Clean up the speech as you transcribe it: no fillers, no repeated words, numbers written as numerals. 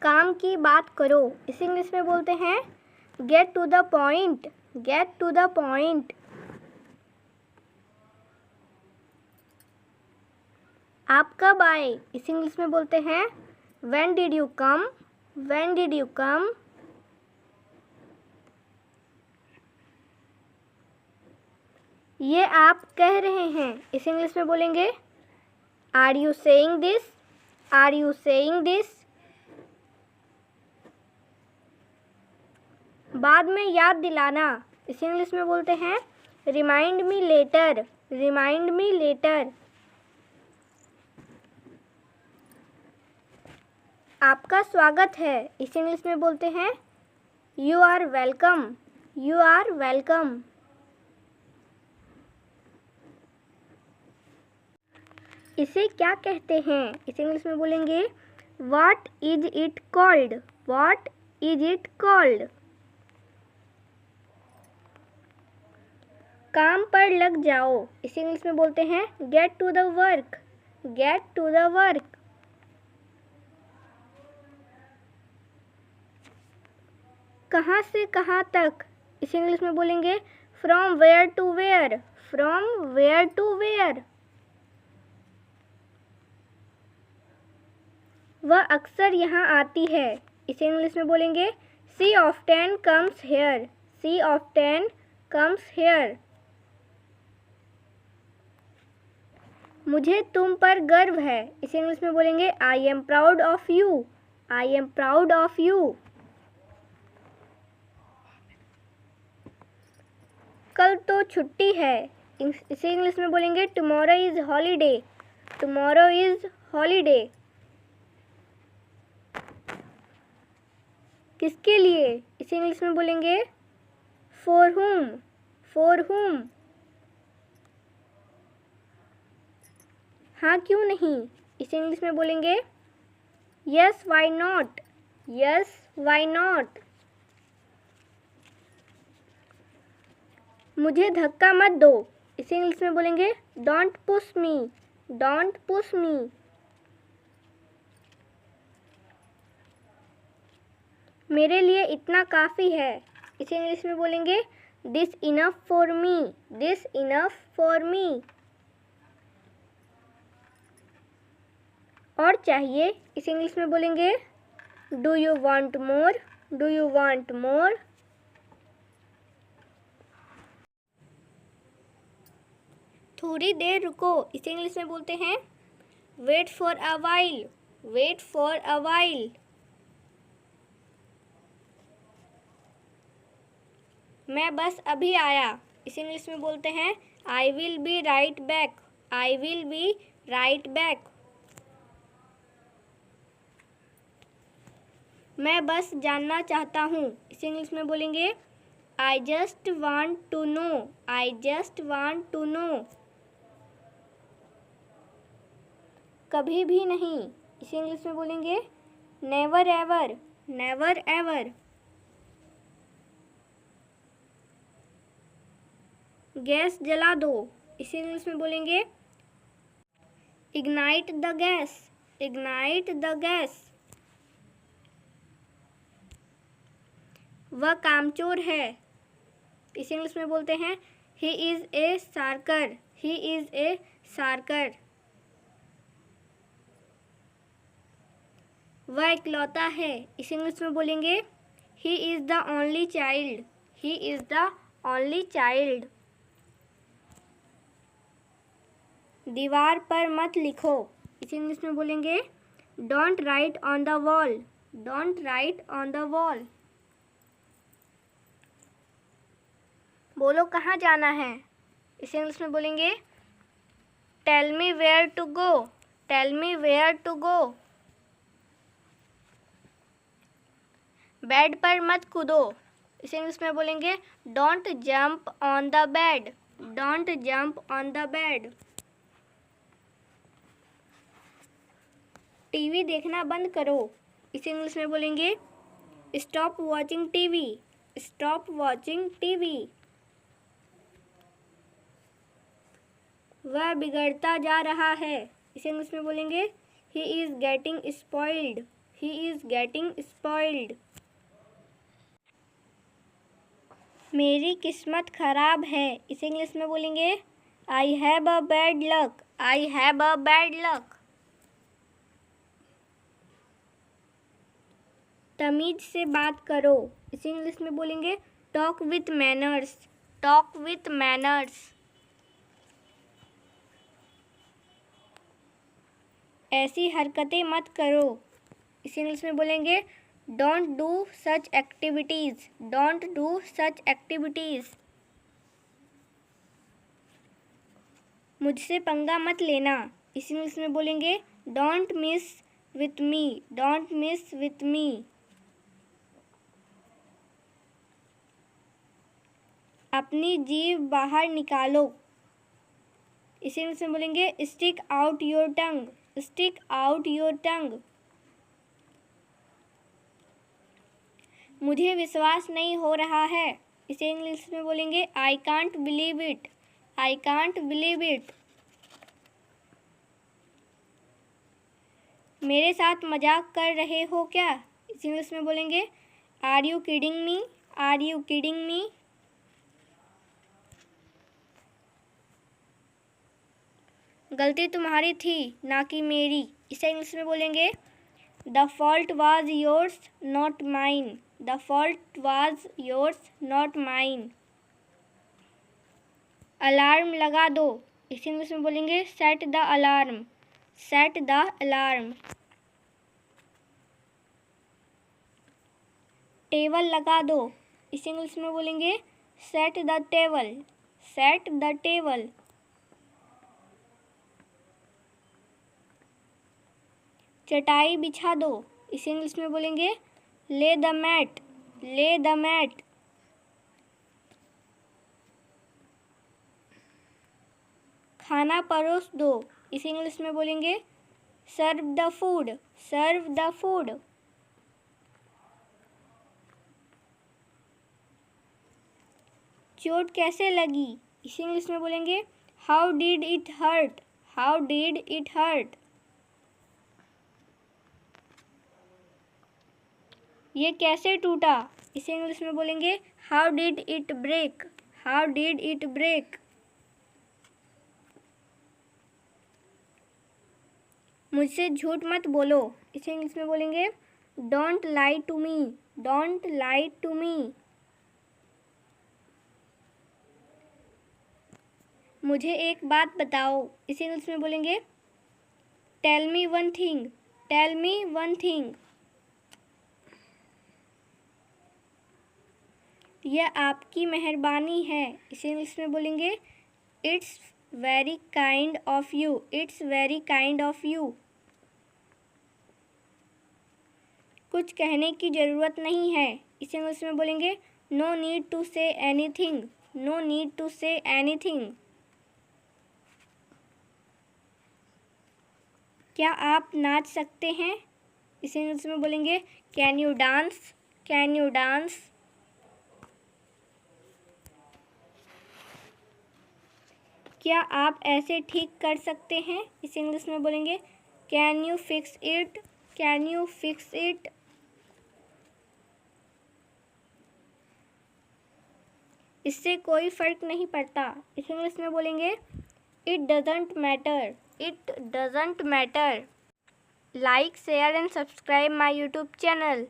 काम की बात करो, इसे इंग्लिश में बोलते हैं get to the point. Get to the point. आप कब आए, इसे इंग्लिश में बोलते हैं when did you come. When did you come. ये आप कह रहे हैं, इसे इंग्लिश में बोलेंगे are you saying this. Are you saying this. बाद में याद दिलाना, इसे इंग्लिश में बोलते हैं remind me later. Remind me later. आपका स्वागत है, इसे इंग्लिश में बोलते हैं you are welcome. You are welcome. इसे क्या कहते हैं, इसे इंग्लिश में बोलेंगे what is it called. What is it called. काम पर लग जाओ, इसे इंग्लिश में बोलते हैं get to the work. Get to the work. कहाँ से कहाँ तक, इसे इंग्लिश में बोलेंगे from where to where. From where to where. वह अक्सर यहाँ आती है, इसे इंग्लिश में बोलेंगे she often comes here. She often comes hair. मुझे तुम पर गर्व है, इसे इंग्लिश में बोलेंगे I am proud of you. I am proud of you. कल तो छुट्टी है, इसे इंग्लिश में बोलेंगे tomorrow is holiday. Tomorrow is holiday. किसके लिए, इसे इंग्लिश में बोलेंगे फॉर whom। For whom। हाँ क्यों नहीं, इसे इंग्लिश में बोलेंगे yes why not. Yes why not. मुझे धक्का मत दो, इसे इंग्लिश में बोलेंगे don't push me. Don't push me. मेरे लिए इतना काफ़ी है, इसे इंग्लिश में बोलेंगे this enough for me. This enough for me. और चाहिए, इसे इंग्लिश में बोलेंगे do you want more. Do you want more. थोड़ी देर रुको, इसे इंग्लिश में बोलते हैं wait for a while. Wait for a while. मैं बस अभी आया, इसे इंग्लिश में बोलते हैं I will be right back. I will be right back. मैं बस जानना चाहता हूँ, इसे इंग्लिश में बोलेंगे I just want to know. I just want to know. कभी भी नहीं, इसे इंग्लिश में बोलेंगे नेवर एवर। Never ever. गैस जला दो, इसे इंग्लिश में बोलेंगे ignite the gas. Ignite the gas. वह कामचोर है, इसे इंग्लिश में बोलते हैं he is a शार्कर। He is a शार्कर। वह इकलौता है, इसे इंग्लिश में बोलेंगे he is the only child. He is the only child. दीवार पर मत लिखो, इसे इंग्लिश में बोलेंगे don't write on the wall. Don't write on the wall. बोलो कहाँ जाना है, इसे इंग्लिश में बोलेंगे tell me where to go. Tell me where to go. बेड पर मत कूदो, इसे इंग्लिश में बोलेंगे don't jump on the bed. Don't jump on the bed. TV देखना बंद करो, इसे इंग्लिश में बोलेंगे stop watching TV. Stop watching TV. वह बिगड़ता जा रहा है, इसे इंग्लिश में बोलेंगे he is getting spoiled. He is getting spoiled. मेरी किस्मत ख़राब है, इसे इंग्लिश में बोलेंगे I have a bad luck. I have a bad luck. तमीज़ से बात करो, इसे इंग्लिश में बोलेंगे talk with manners. Talk with manners. ऐसी हरकतें मत करो, इसे इंग्लिश में बोलेंगे don't do such activities. Don't do such activities. मुझसे पंगा मत लेना, इसे इंग्लिश में बोलेंगे don't miss with me. Don't miss with me. अपनी जीभ बाहर निकालो, इसे इंग्लिश में बोलेंगे stick out your tongue. Stick out your tongue. मुझे विश्वास नहीं हो रहा है, इसे इंग्लिश में बोलेंगे I can't believe it. I can't believe it. मेरे साथ मजाक कर रहे हो क्या, इसे इंग्लिश में बोलेंगे are you kidding me. Are you kidding me. गलती तुम्हारी थी ना कि मेरी, इसे इंग्लिश में बोलेंगे the fault was yours not mine. The fault was yours not mine. Alarm लगा दो, इसे इंग्लिश में बोलेंगे set the alarm. Set the alarm. Table लगा दो, इसे इंग्लिश में बोलेंगे set the table. Set the table. चटाई बिछा दो, इसे इंग्लिश में बोलेंगे lay the mat. Lay the mat. खाना परोस दो, इसे इंग्लिश में बोलेंगे serve the food. Serve the food. चोट कैसे लगी, इसे इंग्लिश में बोलेंगे how did it hurt. How did it hurt. ये कैसे टूटा, इसे इंग्लिश में बोलेंगे how did it break. How did it break. मुझसे झूठ मत बोलो, इसे इंग्लिश में बोलेंगे don't lie to me. Don't lie to me. मुझे एक बात बताओ, इसे इंग्लिश में बोलेंगे tell me one thing. Tell me one thing. यह आपकी मेहरबानी है, इसे इंग्लिश में बोलेंगे it's very kind of you. It's very kind of you. कुछ कहने की ज़रूरत नहीं है, इसे इंग्लिश में बोलेंगे no need to say anything. No need to say anything. क्या आप नाच सकते हैं, इसे इंग्लिश में बोलेंगे can you dance. Can you dance. क्या आप ऐसे ठीक कर सकते हैं, इसे इंग्लिश में बोलेंगे can you fix it. Can you fix it. इससे कोई फ़र्क नहीं पड़ता, इसे इंग्लिश में बोलेंगे it doesn't matter. It doesn't matter. Like share and subscribe my YouTube channel.